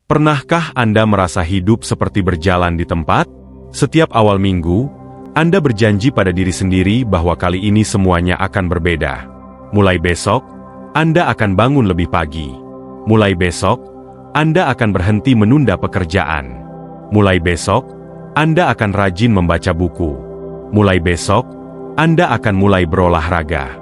Pernahkah Anda merasa hidup seperti berjalan di tempat? Setiap awal minggu, Anda berjanji pada diri sendiri bahwa kali ini semuanya akan berbeda. Mulai besok, Anda akan bangun lebih pagi. Mulai besok, Anda akan berhenti menunda pekerjaan. Mulai besok, Anda akan rajin membaca buku. Mulai besok, Anda akan mulai berolahraga.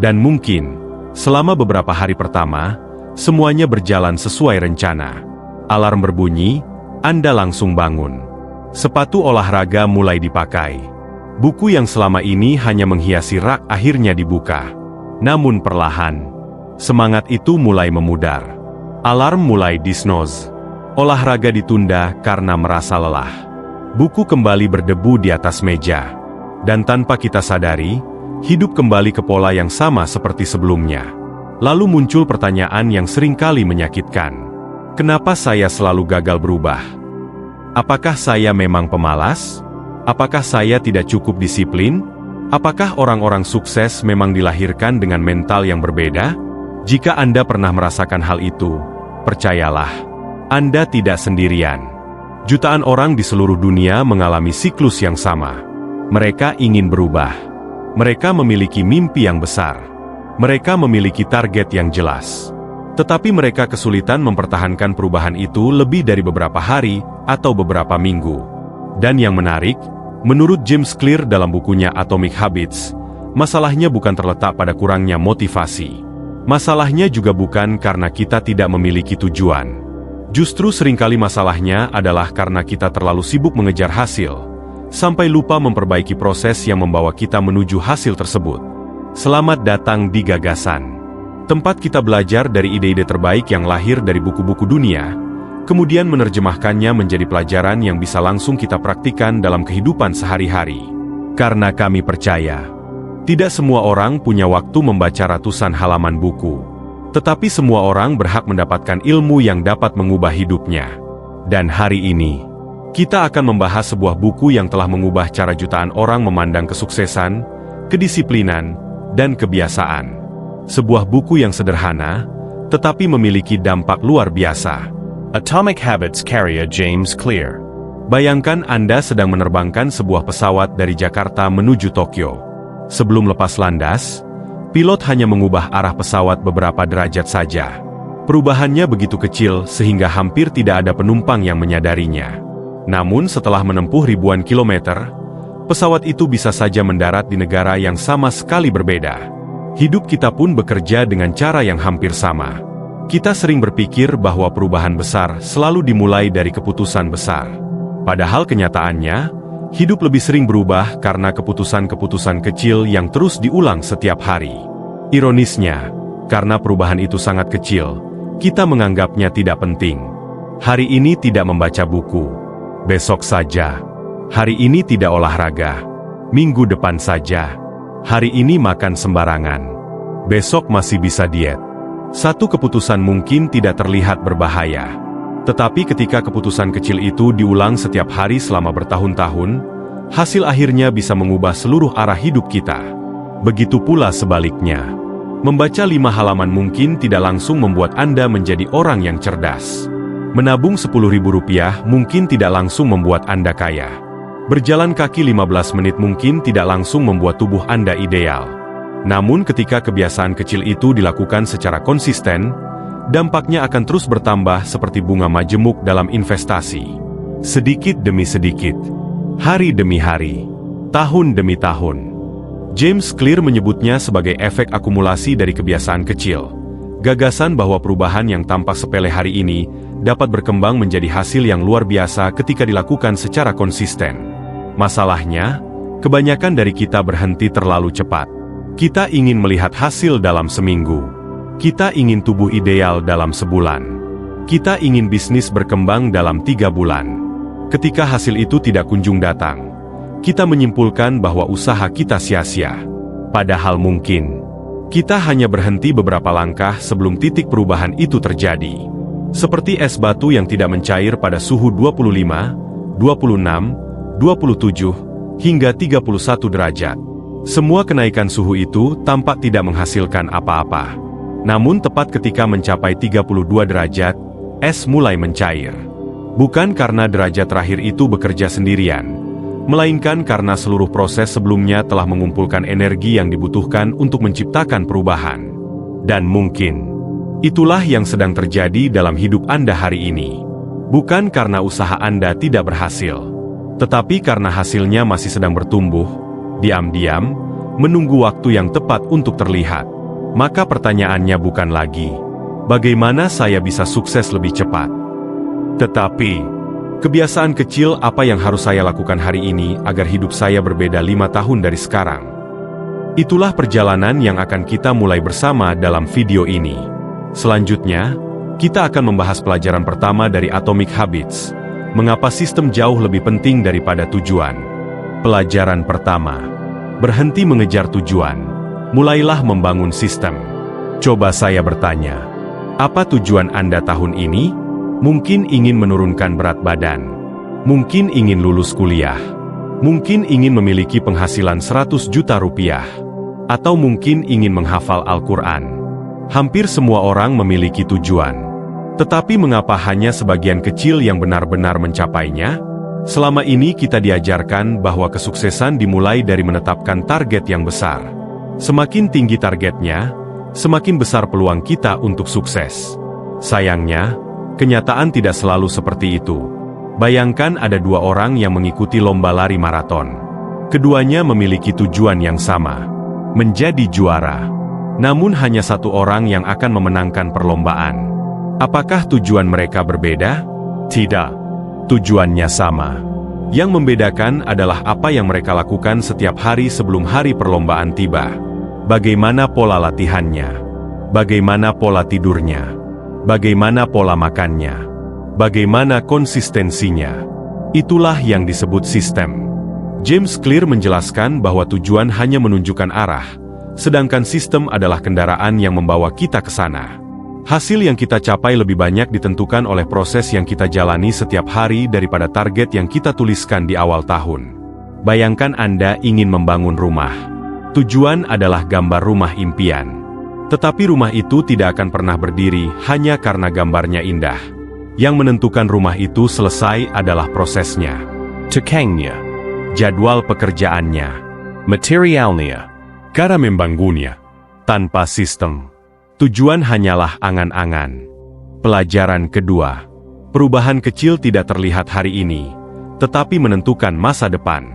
Dan mungkin, selama beberapa hari pertama, semuanya berjalan sesuai rencana. Alarm berbunyi, Anda langsung bangun. Sepatu olahraga mulai dipakai. Buku yang selama ini hanya menghiasi rak akhirnya dibuka. Namun perlahan, semangat itu mulai memudar. Alarm mulai di-snooze. Olahraga ditunda karena merasa lelah. Buku kembali berdebu di atas meja. Dan tanpa kita sadari, hidup kembali ke pola yang sama seperti sebelumnya. Lalu muncul pertanyaan yang seringkali menyakitkan. Kenapa saya selalu gagal berubah? Apakah saya memang pemalas? Apakah saya tidak cukup disiplin? Apakah orang-orang sukses memang dilahirkan dengan mental yang berbeda? Jika Anda pernah merasakan hal itu, percayalah, Anda tidak sendirian. Jutaan orang di seluruh dunia mengalami siklus yang sama. Mereka ingin berubah. Mereka memiliki mimpi yang besar. Mereka memiliki target yang jelas. Tetapi mereka kesulitan mempertahankan perubahan itu lebih dari beberapa hari atau beberapa minggu. Dan yang menarik, menurut James Clear dalam bukunya Atomic Habits, masalahnya bukan terletak pada kurangnya motivasi. Masalahnya juga bukan karena kita tidak memiliki tujuan. Justru seringkali masalahnya adalah karena kita terlalu sibuk mengejar hasil, sampai lupa memperbaiki proses yang membawa kita menuju hasil tersebut. Selamat datang di Gagasan. Tempat kita belajar dari ide-ide terbaik yang lahir dari buku-buku dunia, kemudian menerjemahkannya menjadi pelajaran yang bisa langsung kita praktikkan dalam kehidupan sehari-hari. Karena kami percaya, tidak semua orang punya waktu membaca ratusan halaman buku. Tetapi semua orang berhak mendapatkan ilmu yang dapat mengubah hidupnya. Dan hari ini, kita akan membahas sebuah buku yang telah mengubah cara jutaan orang memandang kesuksesan, kedisiplinan, dan kebiasaan. Sebuah buku yang sederhana, tetapi memiliki dampak luar biasa. Atomic Habits karya James Clear. Bayangkan Anda sedang menerbangkan sebuah pesawat dari Jakarta menuju Tokyo. Sebelum lepas landas, pilot hanya mengubah arah pesawat beberapa derajat saja. Perubahannya begitu kecil sehingga hampir tidak ada penumpang yang menyadarinya. Namun setelah menempuh ribuan kilometer, pesawat itu bisa saja mendarat di negara yang sama sekali berbeda. Hidup kita pun bekerja dengan cara yang hampir sama. Kita sering berpikir bahwa perubahan besar selalu dimulai dari keputusan besar. Padahal kenyataannya, hidup lebih sering berubah karena keputusan-keputusan kecil yang terus diulang setiap hari. Ironisnya, karena perubahan itu sangat kecil, kita menganggapnya tidak penting. Hari ini tidak membaca buku. Besok saja. Hari ini tidak olahraga. Minggu depan saja. Hari ini makan sembarangan. Besok masih bisa diet. Satu keputusan mungkin tidak terlihat berbahaya. Tetapi ketika keputusan kecil itu diulang setiap hari selama bertahun-tahun, hasil akhirnya bisa mengubah seluruh arah hidup kita. Begitu pula sebaliknya. Membaca 5 halaman mungkin tidak langsung membuat Anda menjadi orang yang cerdas. Menabung Rp10.000 mungkin tidak langsung membuat Anda kaya. Berjalan kaki 15 menit mungkin tidak langsung membuat tubuh Anda ideal. Namun ketika kebiasaan kecil itu dilakukan secara konsisten, dampaknya akan terus bertambah seperti bunga majemuk dalam investasi. Sedikit demi sedikit, hari demi hari, tahun demi tahun. James Clear menyebutnya sebagai efek akumulasi dari kebiasaan kecil. Gagasan bahwa perubahan yang tampak sepele hari ini dapat berkembang menjadi hasil yang luar biasa ketika dilakukan secara konsisten. Masalahnya, kebanyakan dari kita berhenti terlalu cepat. Kita ingin melihat hasil dalam seminggu. Kita ingin tubuh ideal dalam sebulan. Kita ingin bisnis berkembang dalam 3 bulan. Ketika hasil itu tidak kunjung datang, kita menyimpulkan bahwa usaha kita sia-sia. Padahal mungkin, kita hanya berhenti beberapa langkah sebelum titik perubahan itu terjadi. Seperti es batu yang tidak mencair pada suhu 25, 26, 27, hingga 31 derajat. Semua kenaikan suhu itu tampak tidak menghasilkan apa-apa. Namun tepat ketika mencapai 32 derajat, es mulai mencair. Bukan karena derajat terakhir itu bekerja sendirian, melainkan karena seluruh proses sebelumnya telah mengumpulkan energi yang dibutuhkan untuk menciptakan perubahan. Dan mungkin, itulah yang sedang terjadi dalam hidup Anda hari ini. Bukan karena usaha Anda tidak berhasil, tetapi karena hasilnya masih sedang bertumbuh, diam-diam, menunggu waktu yang tepat untuk terlihat. Maka pertanyaannya bukan lagi, bagaimana saya bisa sukses lebih cepat? Tetapi, kebiasaan kecil apa yang harus saya lakukan hari ini agar hidup saya berbeda 5 tahun dari sekarang? Itulah perjalanan yang akan kita mulai bersama dalam video ini. Selanjutnya, kita akan membahas pelajaran pertama dari Atomic Habits, mengapa sistem jauh lebih penting daripada tujuan. Pelajaran pertama, berhenti mengejar tujuan, mulailah membangun sistem. Coba saya bertanya, apa tujuan Anda tahun ini? Mungkin ingin menurunkan berat badan, mungkin ingin lulus kuliah, mungkin ingin memiliki penghasilan 100 juta rupiah, atau mungkin ingin menghafal Al-Quran. Hampir semua orang memiliki tujuan. Tetapi mengapa hanya sebagian kecil yang benar-benar mencapainya? Selama ini kita diajarkan bahwa kesuksesan dimulai dari menetapkan target yang besar. Semakin tinggi targetnya, semakin besar peluang kita untuk sukses. Sayangnya, kenyataan tidak selalu seperti itu. Bayangkan ada 2 orang yang mengikuti lomba lari maraton. Keduanya memiliki tujuan yang sama, menjadi juara. Namun hanya 1 orang yang akan memenangkan perlombaan. Apakah tujuan mereka berbeda? Tidak. Tujuannya sama. Yang membedakan adalah apa yang mereka lakukan setiap hari sebelum hari perlombaan tiba. Bagaimana pola latihannya? Bagaimana pola tidurnya? Bagaimana pola makannya? Bagaimana konsistensinya? Itulah yang disebut sistem. James Clear menjelaskan bahwa tujuan hanya menunjukkan arah, sedangkan sistem adalah kendaraan yang membawa kita ke sana. Hasil yang kita capai lebih banyak ditentukan oleh proses yang kita jalani setiap hari daripada target yang kita tuliskan di awal tahun. Bayangkan Anda ingin membangun rumah. Tujuan adalah gambar rumah impian. Tetapi rumah itu tidak akan pernah berdiri hanya karena gambarnya indah. Yang menentukan rumah itu selesai adalah prosesnya. Tukangnya, Jadwal pekerjaannya. materialnya, Cara membangunnya. Tanpa sistem, tujuan hanyalah angan-angan. Pelajaran kedua, perubahan kecil tidak terlihat hari ini, tetapi menentukan masa depan.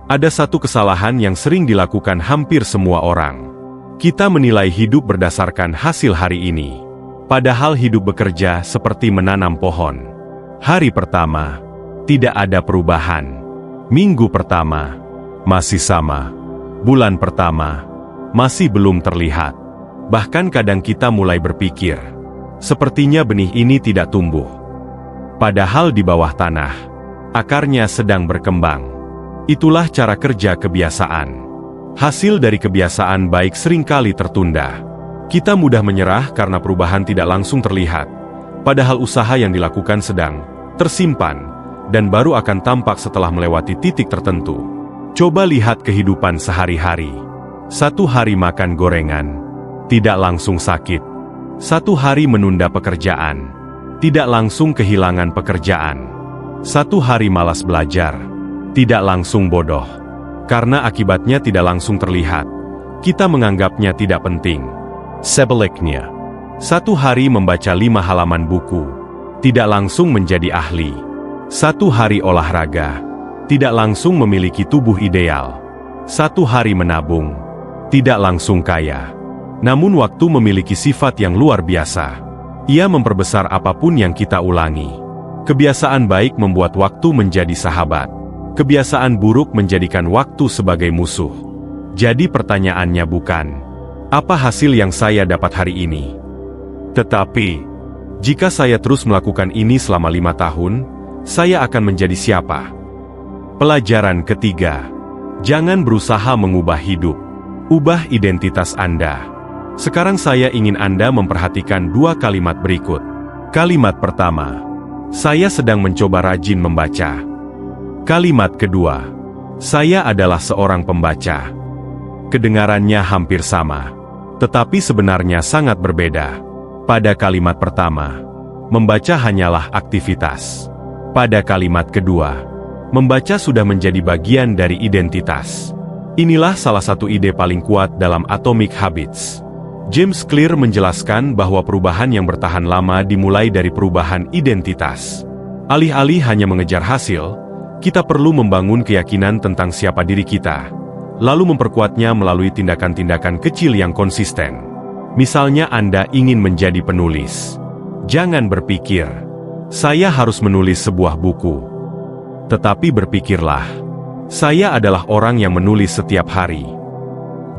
Ada satu kesalahan yang sering dilakukan hampir semua orang. Kita menilai hidup berdasarkan hasil hari ini. Padahal hidup bekerja seperti menanam pohon. Hari pertama, tidak ada perubahan. Minggu pertama, masih sama. Bulan pertama, masih belum terlihat. Bahkan kadang kita mulai berpikir, sepertinya benih ini tidak tumbuh. Padahal di bawah tanah, akarnya sedang berkembang. Itulah cara kerja kebiasaan. Hasil dari kebiasaan baik seringkali tertunda. Kita mudah menyerah karena perubahan tidak langsung terlihat, padahal usaha yang dilakukan sedang tersimpan, dan baru akan tampak setelah melewati titik tertentu. Coba lihat kehidupan sehari-hari. 1 hari makan gorengan, tidak langsung sakit. 1 hari menunda pekerjaan, tidak langsung kehilangan pekerjaan. 1 hari malas belajar, tidak langsung bodoh. Karena akibatnya tidak langsung terlihat, kita menganggapnya tidak penting. sebaliknya, 1 hari membaca 5 halaman buku, tidak langsung menjadi ahli. 1 hari olahraga, tidak langsung memiliki tubuh ideal. 1 hari menabung, tidak langsung kaya. Namun waktu memiliki sifat yang luar biasa. Ia memperbesar apapun yang kita ulangi. Kebiasaan baik membuat waktu menjadi sahabat. Kebiasaan buruk menjadikan waktu sebagai musuh. Jadi pertanyaannya bukan, apa hasil yang saya dapat hari ini? Tetapi, jika saya terus melakukan ini selama 5 tahun, saya akan menjadi siapa? Pelajaran ketiga, jangan berusaha mengubah hidup. Ubah identitas Anda. Sekarang saya ingin Anda memperhatikan 2 kalimat berikut. Kalimat pertama, saya sedang mencoba rajin membaca. Kalimat kedua, saya adalah seorang pembaca. Kedengarannya hampir sama, tetapi sebenarnya sangat berbeda. Pada kalimat pertama, Membaca hanyalah aktivitas. Pada kalimat kedua, membaca sudah menjadi bagian dari identitas. Inilah salah satu ide paling kuat dalam Atomic Habits. James Clear menjelaskan bahwa perubahan yang bertahan lama dimulai dari perubahan identitas. Alih-alih hanya mengejar hasil, kita perlu membangun keyakinan tentang siapa diri kita, lalu memperkuatnya melalui tindakan-tindakan kecil yang konsisten. Misalnya Anda ingin menjadi penulis. Jangan berpikir, saya harus menulis sebuah buku. Tetapi berpikirlah, saya adalah orang yang menulis setiap hari.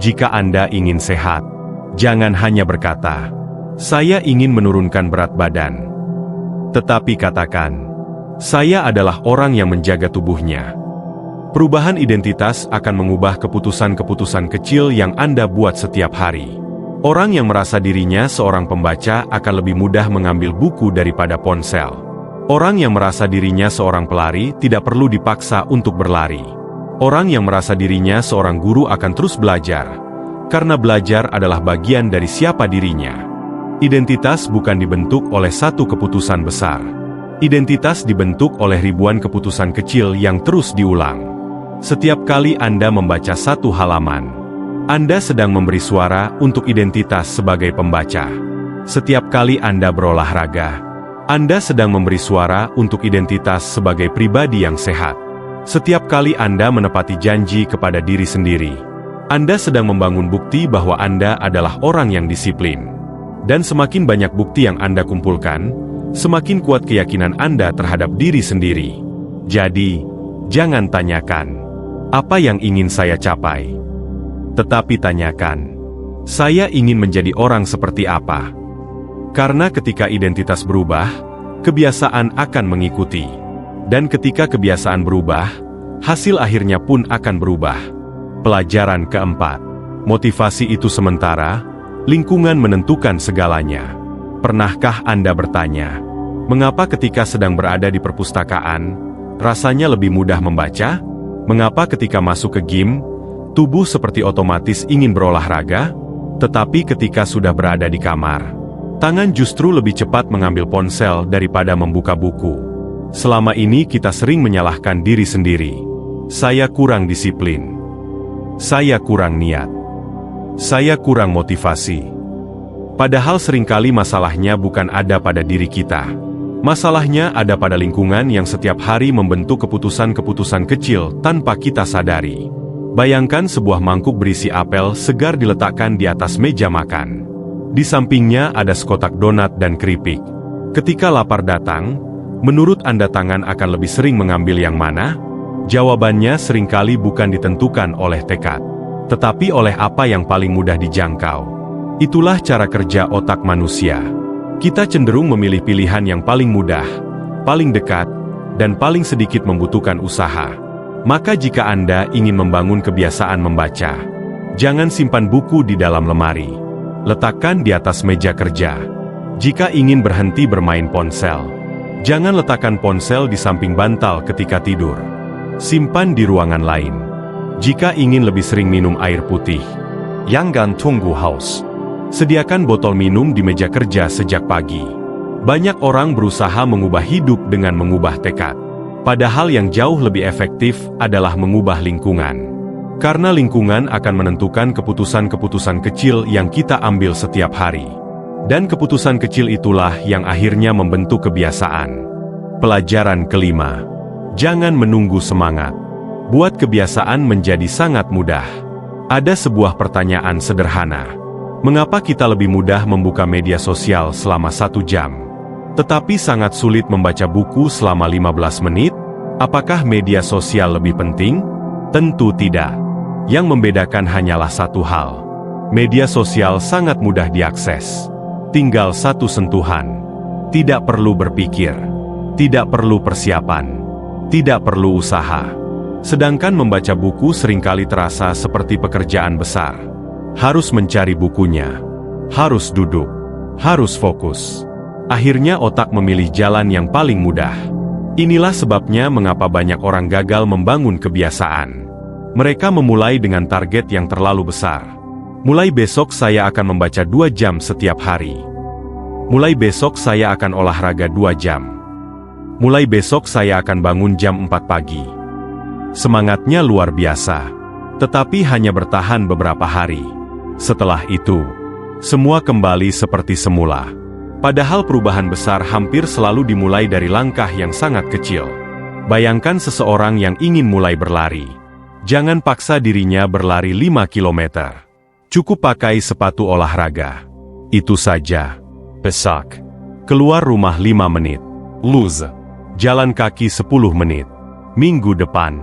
Jika Anda ingin sehat, jangan hanya berkata, saya ingin menurunkan berat badan. Tetapi katakan, saya adalah orang yang menjaga tubuhnya. Perubahan identitas akan mengubah keputusan-keputusan kecil yang Anda buat setiap hari. Orang yang merasa dirinya seorang pembaca akan lebih mudah mengambil buku daripada ponsel. Orang yang merasa dirinya seorang pelari tidak perlu dipaksa untuk berlari. Orang yang merasa dirinya seorang guru akan terus belajar, karena belajar adalah bagian dari siapa dirinya. Identitas bukan dibentuk oleh satu keputusan besar. Identitas dibentuk oleh ribuan keputusan kecil yang terus diulang. Setiap kali Anda membaca satu halaman, Anda sedang memberi suara untuk identitas sebagai pembaca. Setiap kali Anda berolahraga, Anda sedang memberi suara untuk identitas sebagai pribadi yang sehat. Setiap kali Anda menepati janji kepada diri sendiri, Anda sedang membangun bukti bahwa Anda adalah orang yang disiplin. Dan semakin banyak bukti yang Anda kumpulkan, semakin kuat keyakinan Anda terhadap diri sendiri. Jadi, jangan tanyakan, apa yang ingin saya capai? Tetapi tanyakan, saya ingin menjadi orang seperti apa? Karena ketika identitas berubah, kebiasaan akan mengikuti. Dan ketika kebiasaan berubah, hasil akhirnya pun akan berubah. Pelajaran keempat, motivasi itu sementara, lingkungan menentukan segalanya. Pernahkah Anda bertanya, mengapa ketika sedang berada di perpustakaan, rasanya lebih mudah membaca? Mengapa ketika masuk ke gym, tubuh seperti otomatis ingin berolahraga? Tetapi ketika sudah berada di kamar, tangan justru lebih cepat mengambil ponsel daripada membuka buku. Selama ini kita sering menyalahkan diri sendiri. Saya kurang disiplin. Saya kurang niat. Saya kurang motivasi. Padahal seringkali masalahnya bukan ada pada diri kita. Masalahnya ada pada lingkungan yang setiap hari membentuk keputusan-keputusan kecil tanpa kita sadari. Bayangkan sebuah mangkuk berisi apel segar diletakkan di atas meja makan. Di sampingnya ada sekotak donat dan keripik. Ketika lapar datang, menurut Anda tangan akan lebih sering mengambil yang mana? Jawabannya seringkali bukan ditentukan oleh tekad, tetapi oleh apa yang paling mudah dijangkau. Itulah cara kerja otak manusia. Kita cenderung memilih pilihan yang paling mudah, paling dekat, dan paling sedikit membutuhkan usaha. Maka jika Anda ingin membangun kebiasaan membaca, jangan simpan buku di dalam lemari. Letakkan di atas meja kerja. Jika ingin berhenti bermain ponsel, jangan letakkan ponsel di samping bantal ketika tidur. Simpan di ruangan lain. Jika ingin lebih sering minum air putih, jangan tunggu haus. Sediakan botol minum di meja kerja sejak pagi. Banyak orang berusaha mengubah hidup dengan mengubah tekad. Padahal yang jauh lebih efektif adalah mengubah lingkungan. Karena lingkungan akan menentukan keputusan-keputusan kecil yang kita ambil setiap hari. Dan keputusan kecil itulah yang akhirnya membentuk kebiasaan. Pelajaran kelima. Jangan menunggu semangat. Buat kebiasaan menjadi sangat mudah. Ada sebuah pertanyaan sederhana. Mengapa kita lebih mudah membuka media sosial selama 1 jam, tetapi sangat sulit membaca buku selama 15 menit? Apakah media sosial lebih penting? Tentu tidak. Yang membedakan hanyalah satu hal. Media sosial sangat mudah diakses. Tinggal satu sentuhan. Tidak perlu berpikir. Tidak perlu persiapan. Tidak perlu usaha. Sedangkan membaca buku seringkali terasa seperti pekerjaan besar. Harus mencari bukunya, harus duduk, harus fokus. Akhirnya otak memilih jalan yang paling mudah. Inilah sebabnya mengapa banyak orang gagal membangun kebiasaan. Mereka memulai dengan target yang terlalu besar. Mulai besok saya akan membaca 2 jam setiap hari. Mulai besok saya akan olahraga 2 jam. Mulai besok saya akan bangun jam 4 pagi. Semangatnya luar biasa. Tetapi hanya bertahan beberapa hari. Setelah itu, semua kembali seperti semula. Padahal perubahan besar hampir selalu dimulai dari langkah yang sangat kecil. Bayangkan seseorang yang ingin mulai berlari. Jangan paksa dirinya berlari 5 kilometer. Cukup pakai sepatu olahraga. Itu saja. Besok, keluar rumah 5 menit. Lusa, jalan kaki 10 menit. Minggu depan,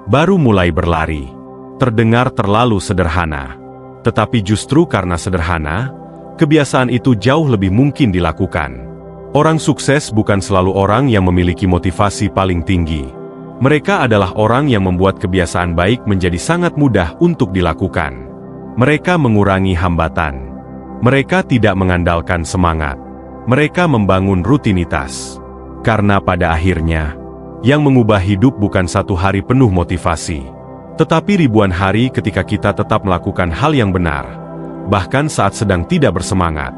baru mulai berlari. Terdengar terlalu sederhana. Tetapi justru karena sederhana, kebiasaan itu jauh lebih mungkin dilakukan. Orang sukses bukan selalu orang yang memiliki motivasi paling tinggi. Mereka adalah orang yang membuat kebiasaan baik menjadi sangat mudah untuk dilakukan. Mereka mengurangi hambatan. Mereka tidak mengandalkan semangat. Mereka membangun rutinitas. Karena pada akhirnya, yang mengubah hidup bukan satu hari penuh motivasi, tetapi ribuan hari ketika kita tetap melakukan hal yang benar, bahkan saat sedang tidak bersemangat.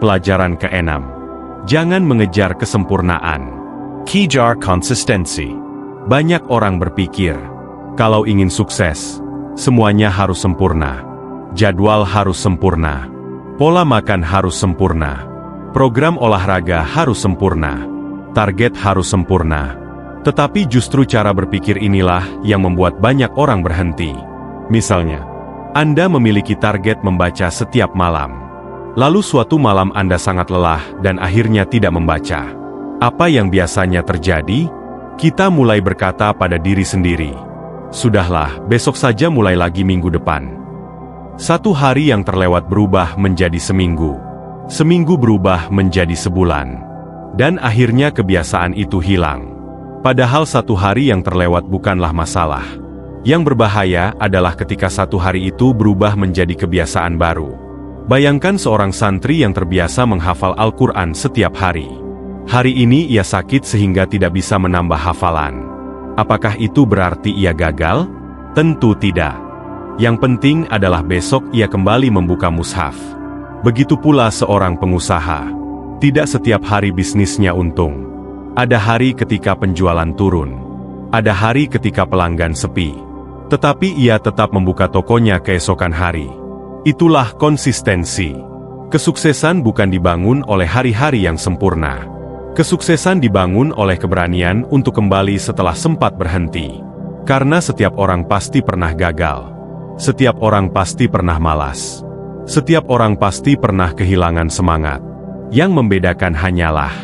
Pelajaran ke-6. Jangan mengejar kesempurnaan. Kejar konsistensi. Banyak orang berpikir, kalau ingin sukses, semuanya harus sempurna. Jadwal harus sempurna. Pola makan harus sempurna. Program olahraga harus sempurna. Target harus sempurna. Tetapi justru cara berpikir inilah yang membuat banyak orang berhenti. Misalnya, Anda memiliki target membaca setiap malam. Lalu suatu malam Anda sangat lelah dan akhirnya tidak membaca. Apa yang biasanya terjadi? Kita mulai berkata pada diri sendiri, "Sudahlah, besok saja mulai lagi minggu depan." Satu hari yang terlewat berubah menjadi seminggu. Seminggu berubah menjadi sebulan. Dan akhirnya kebiasaan itu hilang. Padahal satu hari yang terlewat bukanlah masalah. Yang berbahaya adalah ketika satu hari itu berubah menjadi kebiasaan baru. Bayangkan seorang santri yang terbiasa menghafal Al-Quran setiap hari. Hari ini ia sakit sehingga tidak bisa menambah hafalan. Apakah itu berarti ia gagal? Tentu tidak. Yang penting adalah besok ia kembali membuka mushaf. Begitu pula seorang pengusaha. Tidak setiap hari bisnisnya untung. Ada hari ketika penjualan turun. Ada hari ketika pelanggan sepi. Tetapi ia tetap membuka tokonya keesokan hari. Itulah konsistensi. Kesuksesan bukan dibangun oleh hari-hari yang sempurna. Kesuksesan dibangun oleh keberanian untuk kembali setelah sempat berhenti. Karena setiap orang pasti pernah gagal. Setiap orang pasti pernah malas. Setiap orang pasti pernah kehilangan semangat. Yang membedakan hanyalah,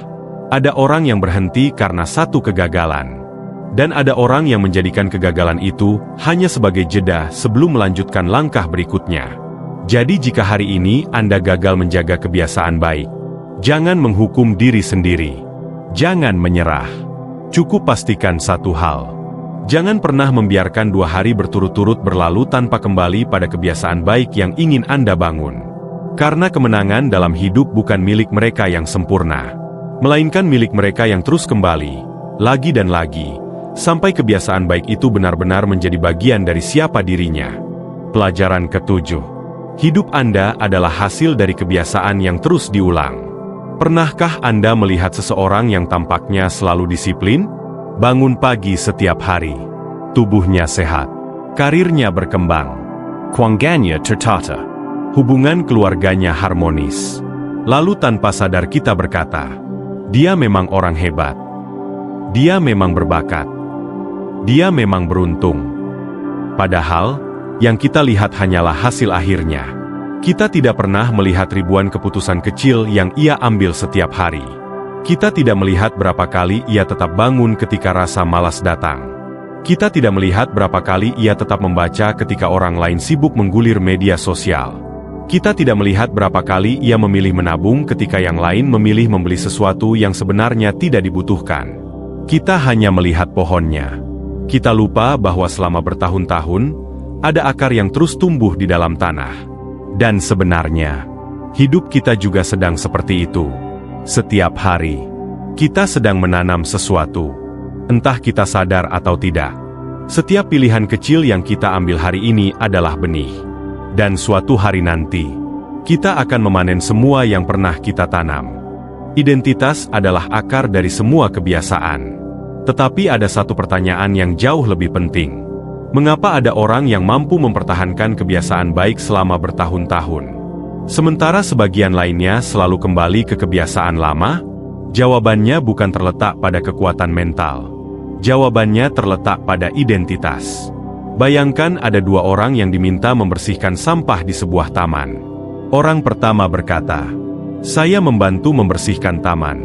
ada orang yang berhenti karena satu kegagalan. Dan ada orang yang menjadikan kegagalan itu hanya sebagai jeda sebelum melanjutkan langkah berikutnya. Jadi jika hari ini Anda gagal menjaga kebiasaan baik, jangan menghukum diri sendiri. Jangan menyerah. Cukup pastikan satu hal. Jangan pernah membiarkan 2 hari berturut-turut berlalu tanpa kembali pada kebiasaan baik yang ingin Anda bangun. Karena kemenangan dalam hidup bukan milik mereka yang sempurna, melainkan milik mereka yang terus kembali, lagi dan lagi, sampai kebiasaan baik itu benar-benar menjadi bagian dari siapa dirinya. Pelajaran ke-7. Hidup Anda adalah hasil dari kebiasaan yang terus diulang. Pernahkah Anda melihat seseorang yang tampaknya selalu disiplin? Bangun pagi setiap hari. Tubuhnya sehat. Karirnya berkembang. Keluarganya tertata. Hubungan keluarganya harmonis. Lalu tanpa sadar kita berkata, dia memang orang hebat. Dia memang berbakat. Dia memang beruntung. Padahal, yang kita lihat hanyalah hasil akhirnya. Kita tidak pernah melihat ribuan keputusan kecil yang ia ambil setiap hari. Kita tidak melihat berapa kali ia tetap bangun ketika rasa malas datang. Kita tidak melihat berapa kali ia tetap membaca ketika orang lain sibuk menggulir media sosial. Kita tidak melihat berapa kali ia memilih menabung ketika yang lain memilih membeli sesuatu yang sebenarnya tidak dibutuhkan. Kita hanya melihat pohonnya. Kita lupa bahwa selama bertahun-tahun, ada akar yang terus tumbuh di dalam tanah. Dan sebenarnya, hidup kita juga sedang seperti itu. Setiap hari, kita sedang menanam sesuatu. Entah kita sadar atau tidak. Setiap pilihan kecil yang kita ambil hari ini adalah benih. Dan suatu hari nanti, kita akan memanen semua yang pernah kita tanam. Identitas adalah akar dari semua kebiasaan. Tetapi ada satu pertanyaan yang jauh lebih penting. Mengapa ada orang yang mampu mempertahankan kebiasaan baik selama bertahun-tahun, sementara sebagian lainnya selalu kembali ke kebiasaan lama? Jawabannya bukan terletak pada kekuatan mental. Jawabannya terletak pada identitas. Bayangkan ada dua orang yang diminta membersihkan sampah di sebuah taman. Orang pertama berkata, "Saya membantu membersihkan taman."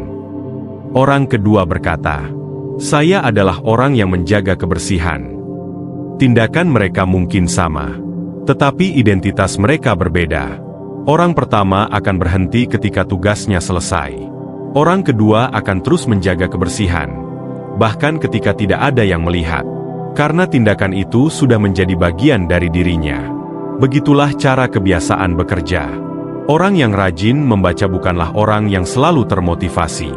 Orang kedua berkata, "Saya adalah orang yang menjaga kebersihan." Tindakan mereka mungkin sama, tetapi identitas mereka berbeda. Orang pertama akan berhenti ketika tugasnya selesai. Orang kedua akan terus menjaga kebersihan, bahkan ketika tidak ada yang melihat, karena tindakan itu sudah menjadi bagian dari dirinya. Begitulah cara kebiasaan bekerja. Orang yang rajin membaca bukanlah orang yang selalu termotivasi.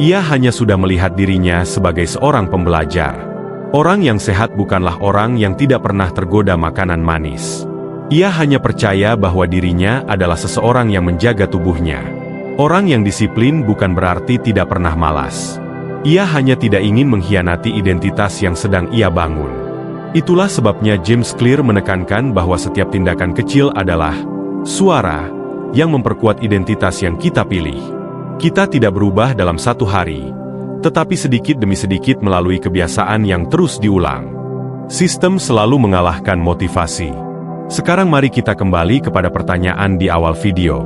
Ia hanya sudah melihat dirinya sebagai seorang pembelajar. Orang yang sehat bukanlah orang yang tidak pernah tergoda makanan manis. Ia hanya percaya bahwa dirinya adalah seseorang yang menjaga tubuhnya. Orang yang disiplin bukan berarti tidak pernah malas. Ia hanya tidak ingin mengkhianati identitas yang sedang ia bangun. Itulah sebabnya James Clear menekankan bahwa setiap tindakan kecil adalah suara yang memperkuat identitas yang kita pilih. Kita tidak berubah dalam satu hari, tetapi sedikit demi sedikit melalui kebiasaan yang terus diulang. Sistem selalu mengalahkan motivasi. Sekarang mari kita kembali kepada pertanyaan di awal video.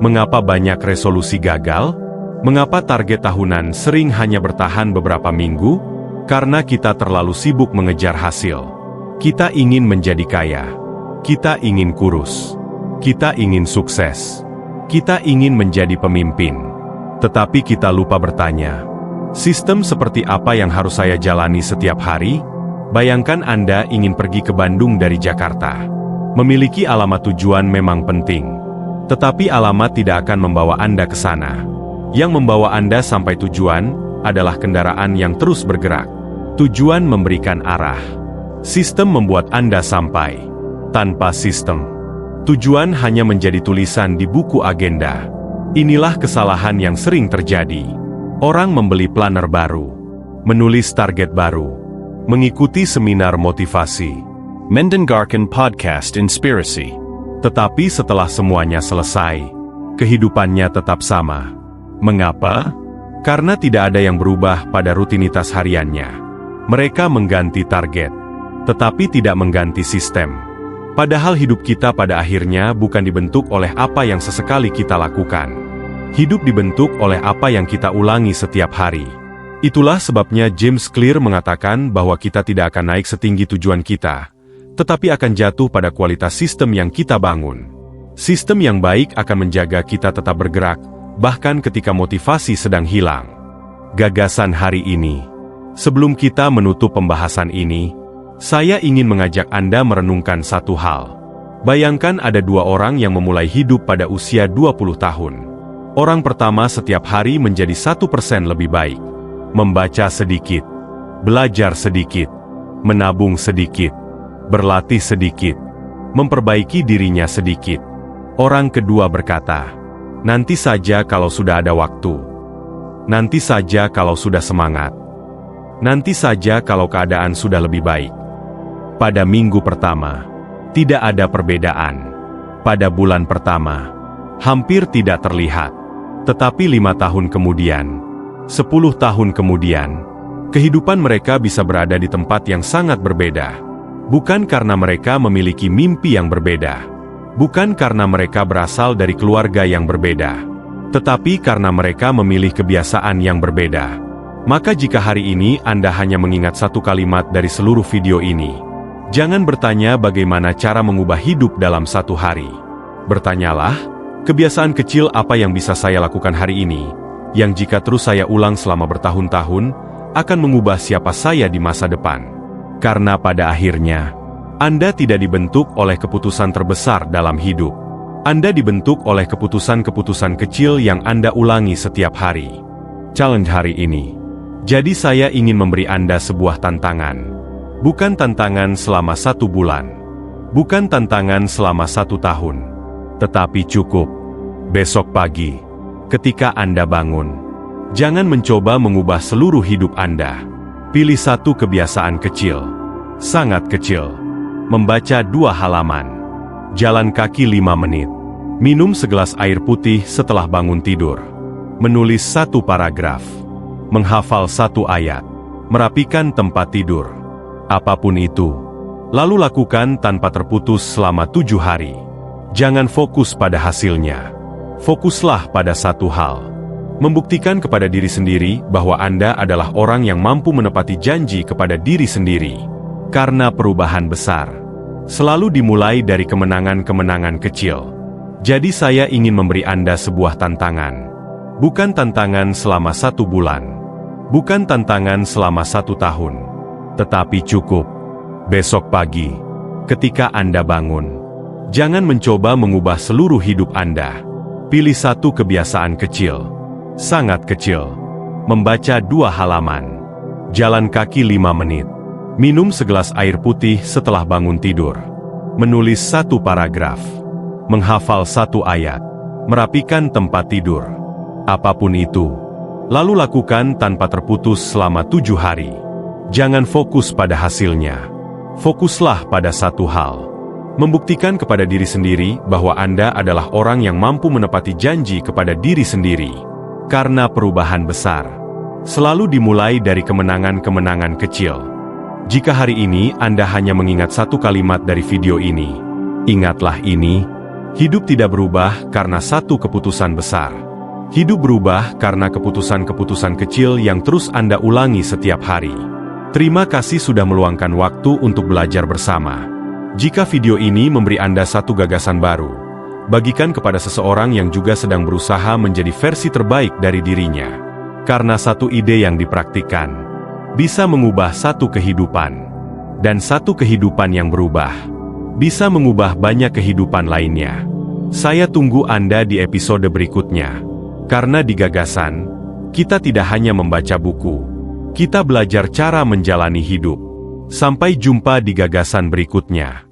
Mengapa banyak resolusi gagal? Mengapa target tahunan sering hanya bertahan beberapa minggu? Karena kita terlalu sibuk mengejar hasil. Kita ingin menjadi kaya. Kita ingin kurus. Kita ingin sukses. Kita ingin menjadi pemimpin. Tetapi kita lupa bertanya, sistem seperti apa yang harus saya jalani setiap hari? Bayangkan Anda ingin pergi ke Bandung dari Jakarta. Memiliki alamat tujuan memang penting. Tetapi alamat tidak akan membawa Anda ke sana. Yang membawa Anda sampai tujuan adalah kendaraan yang terus bergerak. Tujuan memberikan arah. Sistem membuat Anda sampai. Tanpa sistem, tujuan hanya menjadi tulisan di buku agenda. Inilah kesalahan yang sering terjadi. Orang membeli planner baru, menulis target baru, mengikuti seminar motivasi, Mendengarkan podcast inspirasi. tetapi setelah semuanya selesai, kehidupannya tetap sama. Mengapa? Karena tidak ada yang berubah pada rutinitas hariannya. Mereka mengganti target, tetapi tidak mengganti sistem. Padahal hidup kita pada akhirnya bukan dibentuk oleh apa yang sesekali kita lakukan. Hidup dibentuk oleh apa yang kita ulangi setiap hari. Itulah sebabnya James Clear mengatakan bahwa kita tidak akan naik setinggi tujuan kita, tetapi akan jatuh pada kualitas sistem yang kita bangun. Sistem yang baik akan menjaga kita tetap bergerak, bahkan ketika motivasi sedang hilang. Gagasan hari ini. Sebelum kita menutup pembahasan ini, saya ingin mengajak Anda merenungkan satu hal. Bayangkan ada dua orang yang memulai hidup pada usia 20 tahun. Orang pertama setiap hari menjadi 1% lebih baik. Membaca sedikit, belajar sedikit, menabung sedikit, berlatih sedikit, memperbaiki dirinya sedikit. Orang kedua berkata, "Nanti saja kalau sudah ada waktu. Nanti saja kalau sudah semangat. Nanti saja kalau keadaan sudah lebih baik." Pada minggu pertama, tidak ada perbedaan. Pada bulan pertama, hampir tidak terlihat. Tetapi 5 tahun kemudian, 10 tahun kemudian, kehidupan mereka bisa berada di tempat yang sangat berbeda. Bukan karena mereka memiliki mimpi yang berbeda. Bukan karena mereka berasal dari keluarga yang berbeda. Tetapi karena mereka memilih kebiasaan yang berbeda. Maka jika hari ini Anda hanya mengingat satu kalimat dari seluruh video ini, jangan bertanya bagaimana cara mengubah hidup dalam satu hari. Bertanyalah, kebiasaan kecil apa yang bisa saya lakukan hari ini, yang jika terus saya ulang selama bertahun-tahun, akan mengubah siapa saya di masa depan. Karena pada akhirnya, Anda tidak dibentuk oleh keputusan terbesar dalam hidup. Anda dibentuk oleh keputusan-keputusan kecil yang Anda ulangi setiap hari. Challenge hari ini. Jadi saya ingin memberi Anda sebuah tantangan. Bukan tantangan selama 1 bulan. Bukan tantangan selama 1 tahun. Tetapi cukup. Besok pagi, Ketika Anda bangun, jangan mencoba mengubah seluruh hidup Anda. Pilih satu kebiasaan kecil, sangat kecil. Membaca 2 halaman. Jalan kaki 5 menit. Minum segelas air putih setelah bangun tidur. Menulis 1 paragraf. Menghafal 1 ayat. Merapikan tempat tidur. Apapun itu, lalu lakukan tanpa terputus selama 7 hari. Jangan fokus pada hasilnya. Fokuslah pada satu hal. Membuktikan kepada diri sendiri bahwa Anda adalah orang yang mampu menepati janji kepada diri sendiri. Karena perubahan besar selalu dimulai dari kemenangan-kemenangan kecil. Jadi saya ingin memberi Anda sebuah tantangan. Bukan tantangan selama 1 bulan. Bukan tantangan selama 1 tahun. Tetapi cukup besok pagi, ketika Anda bangun. Jangan mencoba mengubah seluruh hidup Anda. Pilih satu kebiasaan kecil, sangat kecil. Membaca 2 halaman. Jalan kaki 5 menit. Minum segelas air putih setelah bangun tidur. Menulis 1 paragraf. Menghafal 1 ayat. Merapikan tempat tidur. Apapun itu, lalu lakukan tanpa terputus selama 7 hari. Jangan fokus pada hasilnya. Fokuslah pada satu hal. Membuktikan kepada diri sendiri bahwa Anda adalah orang yang mampu menepati janji kepada diri sendiri. Karena perubahan besar selalu dimulai dari kemenangan-kemenangan kecil. Jika hari ini Anda hanya mengingat 1 kalimat dari video ini, ingatlah ini: hidup tidak berubah karena 1 keputusan besar. Hidup berubah karena keputusan-keputusan kecil yang terus Anda ulangi setiap hari. Terima kasih sudah meluangkan waktu untuk belajar bersama. Jika video ini memberi Anda 1 gagasan baru, bagikan kepada seseorang yang juga sedang berusaha menjadi versi terbaik dari dirinya. Karena 1 ide yang dipraktikkan bisa mengubah 1 kehidupan. Dan 1 kehidupan yang berubah bisa mengubah banyak kehidupan lainnya. Saya tunggu Anda di episode berikutnya. Karena di Gagasan, kita tidak hanya membaca buku, kita belajar cara menjalani hidup. Sampai jumpa di Gagasan berikutnya.